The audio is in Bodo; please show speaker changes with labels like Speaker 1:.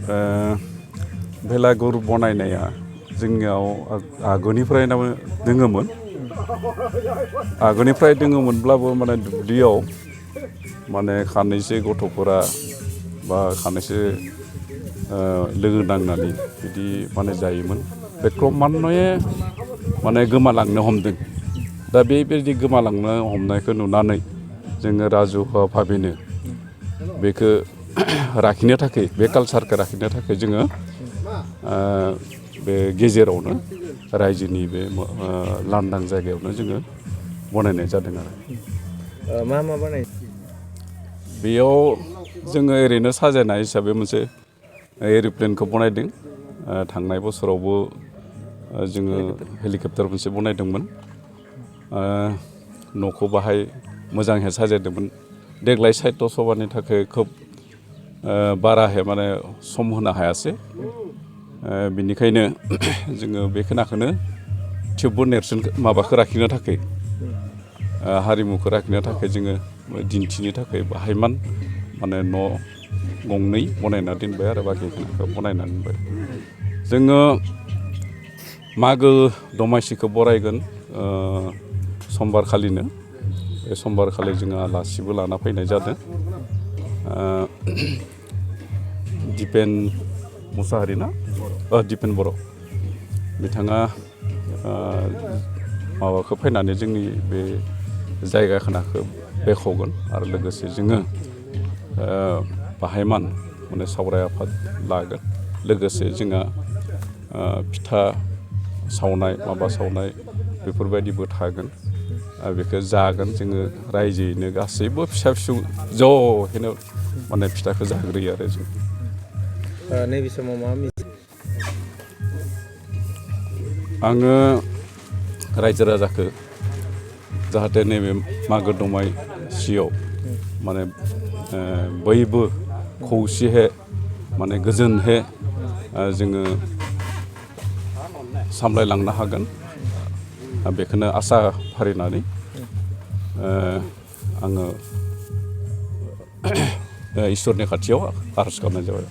Speaker 1: बेलागुर बनायनाया जोंनियाव आगोलनिफ्रायनो दोङोमोनब्लाबो माने दुब्लियाव माने खानैसो गथ'फोरा बा खानैसो लोगो नांनानै बिदि माने जायोमोन बे क्रमान्वये माने गोमालांनो हमदों दा बेबायदि गोमालांनो हमनायखौ नुनानै जोङो राजुहुवा भाबेनो बेखौ लाखिनो थाखाय बे कालसारखौ लाखिनो थाखाय जोङो बे गेजेरावनो रायजोनि बे लांदां जायगायावनो जोङो बनायनाय जादों आरो
Speaker 2: मा बानाय
Speaker 1: बेयाव जोङो ओरैनो साजायनाय हिसाबै मोनसे एर'प्लेनखौ बनायदों थांनाय बोसोरावबो जोङो हेलिकप्टार मोनसे बनायदोंमोन न'खौ बाहाय मोजाङै साजायदोंमोन देग्लाय साहित्य सभानि थाखाय खोब बाराहै माने सम होनो हायासै बिनिखायनो जोङो बे खोनाखौनो थेवबो नेरसोन माबाखौ लाखिनो थाखाय हारिमुखौ लाखिनो थाखाय जोङो दिन्थिनो थाखाय बाहायमान माने न' गंनै बनायना दोनबाय आरो बाखि खोनाखौ बनायना दोनबाय जोङो मागो दमासिखौ बरायगोन समबारखालिनो बे समबारखालि जोङो आलासिबो लाना फैनाय जादों दिपेन मुसाहारि ना दिपेन बर' बिथाङा माबाखौ फैनानै जोंनि बे जायगा खोनाखौ बेखेवगोन आरो लोगोसे जोङो बाहायमान माने सावराय आफाद लागोन लोगोसे जोंहा फिथा सावनाय माबा सावनाय बेफोरबायदिबो थागोन आरो बेखौ जागोन जोङो रायजोयैनो गासैबो फिसा फिसौ ज'हैनो माने फिथाखौ जाग्रोयो आरो जों
Speaker 2: नैबे समाव मा
Speaker 1: आङो रायजो राजाखौ जाहाथे नैबे मागो दमासियाव माने बयबो खौसेयै माने गोजोनहै जोङो सामलायलांनो हागोन बेखौनो आसा फारिनानै आङो इसोरनि खाथियाव आर'ज गाबनाय जाबाय